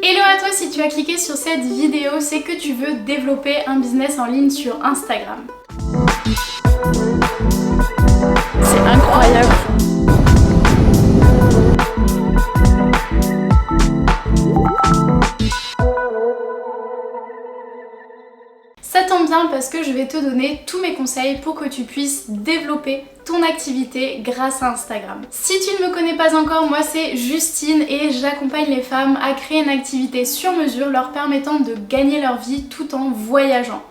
Hello à toi, si tu as cliqué sur cette vidéo, c'est que tu veux développer un business en ligne sur Instagram. C'est incroyable. Ça tombe bien parce que je vais te donner tous mes conseils pour que tu puisses développer ton activité grâce à Instagram. Si tu ne me connais pas encore, moi c'est Justine et j'accompagne les femmes à créer une activité sur mesure leur permettant de gagner leur vie tout en voyageant.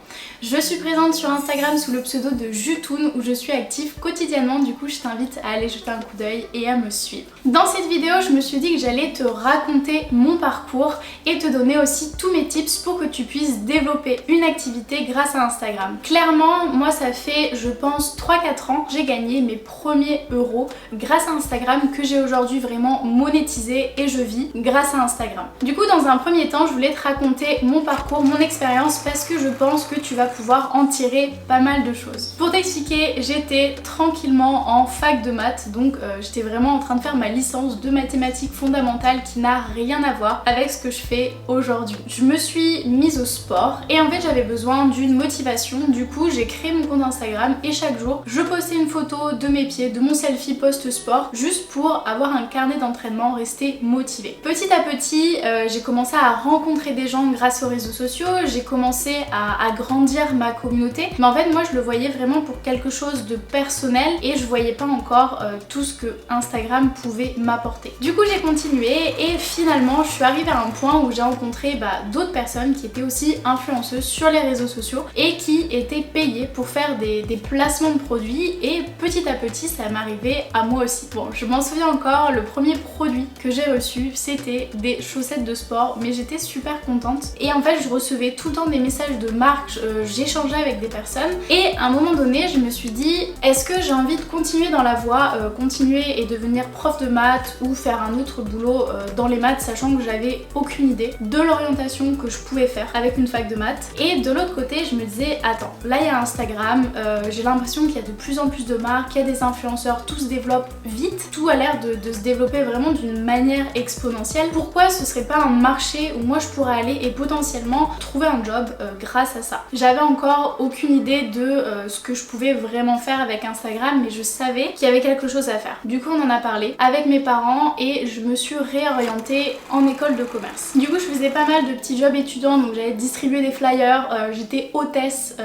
Je suis présente sur Instagram sous le pseudo de Jutoun où je suis active quotidiennement, du coup je t'invite à aller jeter un coup d'œil et à me suivre. Dans cette vidéo, je me suis dit que j'allais te raconter mon parcours et te donner aussi tous mes tips pour que tu puisses développer une activité grâce à Instagram. Clairement, moi ça fait je pense 3-4 ans que j'ai gagné mes premiers euros grâce à Instagram, que j'ai aujourd'hui vraiment monétisé et je vis grâce à Instagram. Du coup dans un premier temps, je voulais te raconter mon parcours, mon expérience parce que je pense que tu vas pouvoir en tirer pas mal de choses. Pour t'expliquer, j'étais tranquillement en fac de maths, donc j'étais vraiment en train de faire ma licence de mathématiques fondamentales qui n'a rien à voir avec ce que je fais aujourd'hui. Je me suis mise au sport et en fait j'avais besoin d'une motivation, du coup j'ai créé mon compte Instagram et chaque jour je postais une photo de mes pieds, de mon selfie post-sport, juste pour avoir un carnet d'entraînement, rester motivée. Petit à petit, j'ai commencé à rencontrer des gens grâce aux réseaux sociaux, j'ai commencé à grandir ma communauté, mais en fait moi je le voyais vraiment pour quelque chose de personnel et je voyais pas encore tout ce que Instagram pouvait m'apporter. Du coup j'ai continué et finalement je suis arrivée à un point où j'ai rencontré d'autres personnes qui étaient aussi influenceuses sur les réseaux sociaux et qui étaient payées pour faire des placements de produits, et petit à petit ça m'arrivait à moi aussi. Bon, je m'en souviens encore, le premier produit que j'ai reçu c'était des chaussettes de sport, mais j'étais super contente et en fait je recevais tout le temps des messages de marque, j'échangeais avec des personnes et à un moment donné je me suis dit est-ce que j'ai envie de continuer dans la voie, continuer et devenir prof de maths ou faire un autre boulot dans les maths, sachant que j'avais aucune idée de l'orientation que je pouvais faire avec une fac de maths. Et de l'autre côté je me disais attends, là il y a Instagram, j'ai l'impression qu'il y a de plus en plus de marques, il y a des influenceurs, tout se développe vite, tout a l'air de se développer vraiment d'une manière exponentielle. Pourquoi ce serait pas un marché où moi je pourrais aller et potentiellement trouver un job grâce à ça? J'avais encore aucune idée de ce que je pouvais vraiment faire avec Instagram, mais je savais qu'il y avait quelque chose à faire. Du coup on en a parlé avec mes parents et je me suis réorientée en école de commerce. Du coup je faisais pas mal de petits jobs étudiants, donc j'allais distribuer des flyers, j'étais hôtesse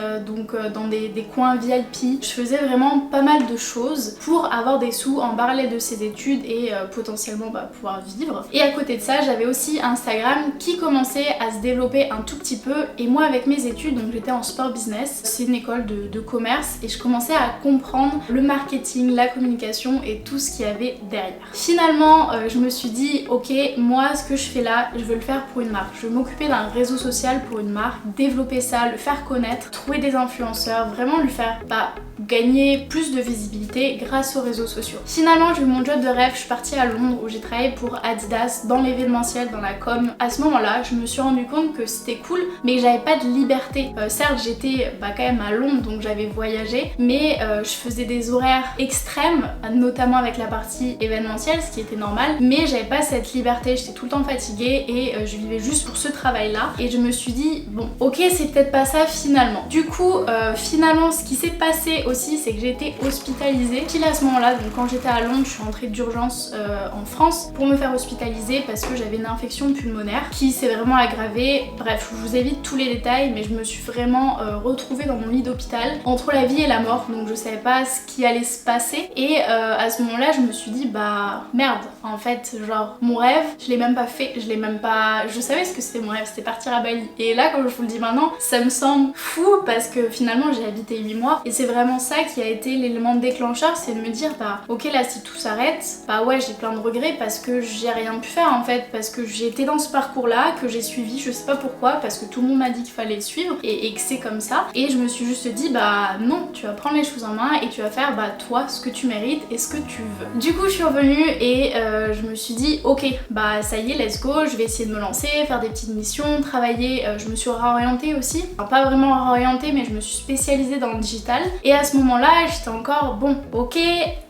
dans des coins VIP. Je faisais vraiment pas mal de choses pour avoir des sous en parallèle de ces études et potentiellement pouvoir vivre. Et à côté de ça j'avais aussi Instagram qui commençait à se développer un tout petit peu, et moi avec mes études, donc j'étais en sport business, c'est une école de commerce et je commençais à comprendre le marketing, la communication et tout ce qu'il y avait derrière. Finalement je me suis dit ok, moi ce que je fais là je veux le faire pour une marque, je veux m'occuper d'un réseau social pour une marque, développer ça, le faire connaître, trouver des influenceurs, vraiment lui faire gagner plus de visibilité grâce aux réseaux sociaux. Finalement j'ai eu mon job de rêve, je suis partie à Londres où j'ai travaillé pour Adidas dans l'événementiel, dans la com. À ce moment là je me suis rendu compte que c'était cool mais j'avais pas de liberté. Certes j'étais quand même à Londres donc j'avais voyagé, mais je faisais des horaires extrêmes, notamment avec la partie événementielle, ce qui était normal, mais j'avais pas cette liberté, j'étais tout le temps fatiguée et je vivais juste pour ce travail là, et je me suis dit bon ok c'est peut-être pas ça finalement. Du coup finalement ce qui s'est passé aussi c'est que j'ai été hospitalisée pile à ce moment là, donc quand j'étais à Londres je suis rentrée d'urgence en France pour me faire hospitaliser parce que j'avais une infection pulmonaire qui s'est vraiment aggravée. Bref, je vous évite tous les détails, mais je me suis vraiment retrouvée dans mon lit d'hôpital entre la vie et la mort, donc je savais pas ce qui allait se passer et à ce moment là je me suis dit merde, en fait genre mon rêve je l'ai même pas fait, je savais ce que c'était mon rêve, c'était partir à Bali, et là comme je vous le dis maintenant ça me semble fou parce que finalement j'ai habité 8 mois et c'est vraiment ça qui a été l'élément déclencheur, c'est de me dire ok là si tout s'arrête, ouais j'ai plein de regrets parce que j'ai rien pu faire en fait, parce que j'ai été dans ce parcours là que j'ai suivi, je sais pas pourquoi, parce que tout le monde m'a dit qu'il fallait le suivre et que c'est comme ça, et je me suis juste dit non, tu vas prendre les choses en main et tu vas faire toi ce que tu mérites et ce que tu veux. Du coup je suis revenue et je me suis dit ok ça y est let's go, je vais essayer de me lancer, faire des petites missions, travailler, je me suis réorientée aussi, enfin, pas vraiment réorientée mais je me suis spécialisée dans le digital, et à ce moment là j'étais encore ok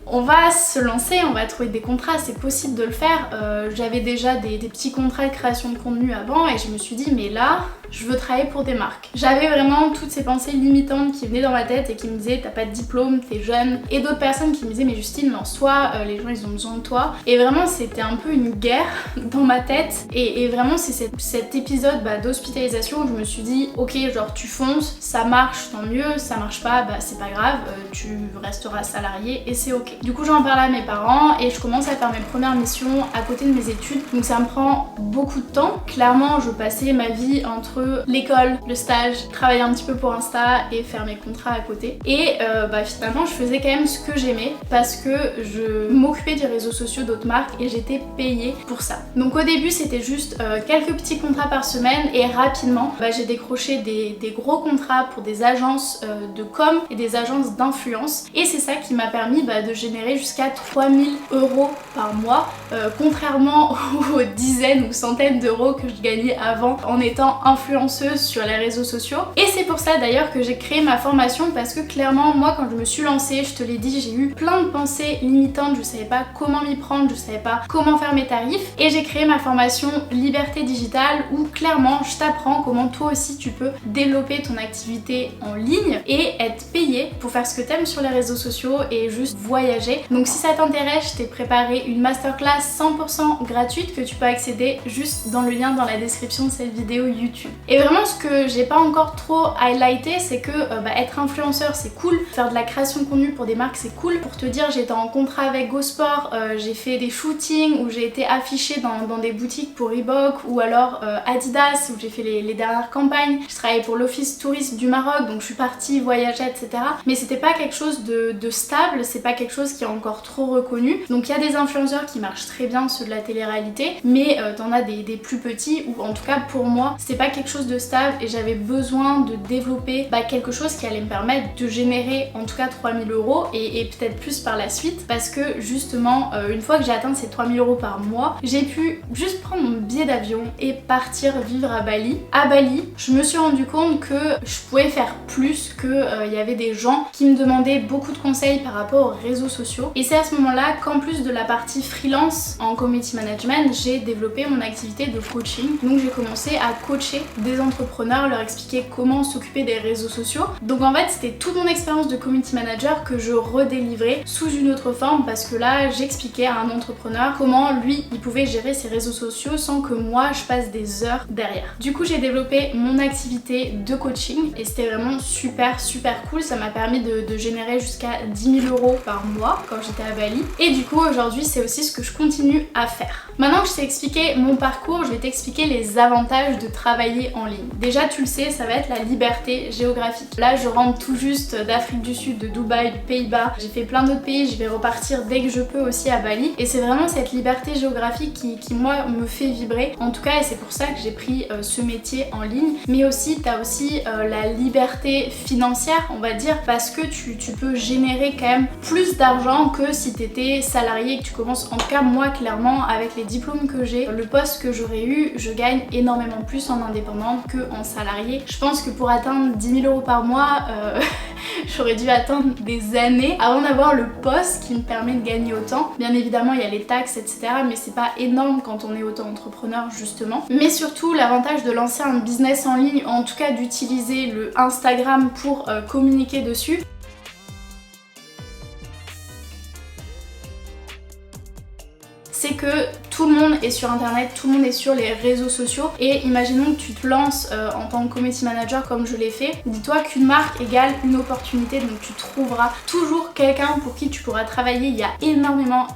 On va se lancer, on va trouver des contrats, c'est possible de le faire. J'avais déjà des petits contrats de création de contenu avant et je me suis dit mais là, je veux travailler pour des marques. J'avais vraiment toutes ces pensées limitantes qui venaient dans ma tête et qui me disaient t'as pas de diplôme, t'es jeune. Et d'autres personnes qui me disaient mais Justine, lance-toi, les gens ils ont besoin de toi. Et vraiment c'était un peu une guerre dans ma tête. Et vraiment c'est cet épisode d'hospitalisation où je me suis dit ok, genre tu fonces, ça marche tant mieux, ça marche pas, c'est pas grave, tu resteras salarié et c'est ok. Du coup j'en parle à mes parents et je commence à faire mes premières missions à côté de mes études. Donc ça me prend beaucoup de temps. Clairement je passais ma vie entre l'école, le stage, travailler un petit peu pour Insta et faire mes contrats à côté. Et finalement je faisais quand même ce que j'aimais parce que je m'occupais des réseaux sociaux d'autres marques et j'étais payée pour ça. Donc au début c'était juste quelques petits contrats par semaine et rapidement j'ai décroché des gros contrats pour des agences de com et des agences d'influence et c'est ça qui m'a permis de générer jusqu'à 3000 € par mois contrairement aux dizaines ou centaines d'euros que je gagnais avant en étant influenceuse sur les réseaux sociaux. Et c'est pour ça d'ailleurs que j'ai créé ma formation parce que clairement moi quand je me suis lancée, je te l'ai dit, j'ai eu plein de pensées limitantes, je savais pas comment m'y prendre, je savais pas comment faire mes tarifs et j'ai créé ma formation Liberté Digitale où clairement je t'apprends comment toi aussi tu peux développer ton activité en ligne et être payé pour faire ce que t'aimes sur les réseaux sociaux et juste voyager. Donc si ça t'intéresse, je t'ai préparé une masterclass 100% gratuite que tu peux accéder juste dans le lien dans la description de cette vidéo YouTube. Et vraiment ce que j'ai pas encore trop highlighté, c'est que être influenceur c'est cool, faire de la création de contenu pour des marques c'est cool. Pour te dire, j'étais en contrat avec Go Sport, j'ai fait des shootings où j'ai été affichée dans des boutiques pour Reebok ou alors Adidas où j'ai fait les dernières campagnes. Je travaillais pour l'office tourisme du Maroc donc je suis partie voyager etc. Mais c'était pas quelque chose de stable, c'est pas quelque chose qui est encore trop reconnu. Donc il y a des influenceurs qui marchent très bien, ceux de la télé-réalité, mais t'en as des plus petits ou en tout cas pour moi c'était pas quelque chose de stable et j'avais besoin de développer quelque chose qui allait me permettre de générer en tout cas 3000 € et peut-être plus par la suite parce que justement une fois que j'ai atteint ces 3000 € par mois, j'ai pu juste prendre mon billet d'avion et partir vivre à Bali. À Bali, je me suis rendu compte que je pouvais faire plus, que y avait des gens qui me demandaient beaucoup de conseils par rapport aux réseaux sociaux et c'est à ce moment-là qu'en plus de la partie freelance en community management, j'ai développé mon activité de coaching. Donc j'ai commencé à coacher des entrepreneurs, leur expliquer comment s'occuper des réseaux sociaux. Donc en fait c'était toute mon expérience de community manager que je redélivrais sous une autre forme parce que là j'expliquais à un entrepreneur comment lui il pouvait gérer ses réseaux sociaux sans que moi je passe des heures derrière. Du coup j'ai développé mon activité de coaching et c'était vraiment super cool. Ça m'a permis de générer jusqu'à 10 000 € par mois quand j'étais à Bali et du coup aujourd'hui c'est aussi ce que je continue à faire. Maintenant que je t'ai expliqué mon parcours, je vais t'expliquer les avantages de travailler en ligne. Déjà tu le sais, ça va être la liberté géographique. Là je rentre tout juste d'Afrique du Sud, de Dubaï, du Pays-Bas, j'ai fait plein d'autres pays, je vais repartir dès que je peux aussi à Bali et c'est vraiment cette liberté géographique qui moi me fait vibrer en tout cas et c'est pour ça que j'ai pris ce métier en ligne. Mais aussi t'as aussi la liberté financière on va dire parce que tu peux générer quand même plus d'argent que si t'étais salarié et que tu commences. En tout cas moi clairement avec les diplômes que j'ai, le poste que j'aurais eu, je gagne énormément plus en indépendante que en salarié. Je pense que pour atteindre 10 000 € par mois j'aurais dû attendre des années avant d'avoir le poste qui me permet de gagner autant. Bien évidemment il y a les taxes etc mais c'est pas énorme quand on est auto-entrepreneur justement. Mais surtout l'avantage de lancer un business en ligne, en tout cas d'utiliser le Instagram pour communiquer dessus, c'est que tout le monde est sur internet, tout le monde est sur les réseaux sociaux et imaginons que tu te lances en tant que community manager comme je l'ai fait, dis-toi qu'une marque égale une opportunité donc tu trouveras toujours quelqu'un pour qui tu pourras travailler, il y a énormément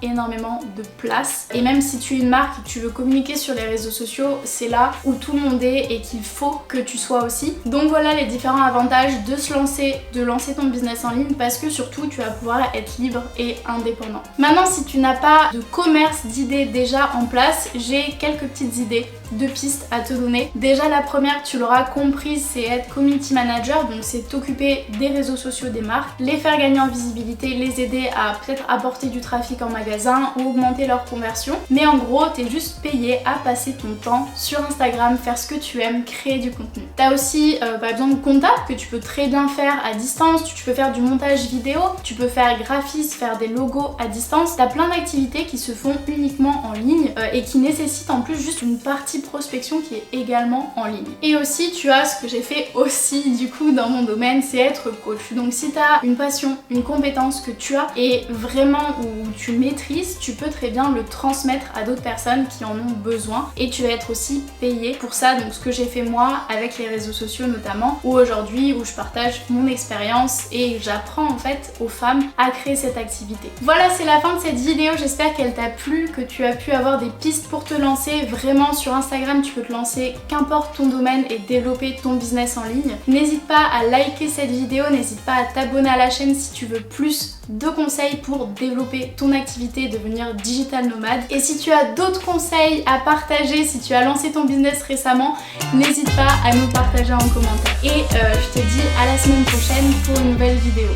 de place et même si tu es une marque et que tu veux communiquer sur les réseaux sociaux, c'est là où tout le monde est et qu'il faut que tu sois aussi. Donc voilà les différents avantages de se lancer, de lancer ton business en ligne parce que surtout tu vas pouvoir être libre et indépendant. Maintenant si tu n'as pas de commerce d'idées déjà en place, place, j'ai quelques petites idées de pistes à te donner. Déjà la première, tu l'auras comprise, c'est être community manager, donc c'est t'occuper des réseaux sociaux des marques, les faire gagner en visibilité, les aider à peut-être apporter du trafic en magasin ou augmenter leur conversion. Mais en gros, t'es juste payé à passer ton temps sur Instagram, faire ce que tu aimes, créer du contenu. T'as aussi par exemple comptable que tu peux très bien faire à distance, tu peux faire du montage vidéo, tu peux faire graphiste, faire des logos à distance. T'as plein d'activités qui se font uniquement en ligne et qui nécessitent en plus juste une partie prospection qui est également en ligne. Et aussi tu as ce que j'ai fait aussi du coup dans mon domaine, c'est être coach. Donc si tu as une passion, une compétence que tu as et vraiment où tu maîtrises, tu peux très bien le transmettre à d'autres personnes qui en ont besoin et tu vas être aussi payé pour ça. Donc ce que j'ai fait moi avec les réseaux sociaux notamment, ou aujourd'hui où je partage mon expérience et j'apprends en fait aux femmes à créer cette activité. Voilà, c'est la fin de cette vidéo, j'espère qu'elle t'a plu, que tu as pu avoir des pistes pour te lancer. Vraiment sur Instagram tu peux te lancer qu'importe ton domaine et développer ton business en ligne. N'hésite pas à liker cette vidéo, n'hésite pas à t'abonner à la chaîne si tu veux plus de conseils pour développer ton activité et devenir digital nomade. Et si tu as d'autres conseils à partager, si tu as lancé ton business récemment, n'hésite pas à nous partager en commentaire. Et je te dis à la semaine prochaine pour une nouvelle vidéo.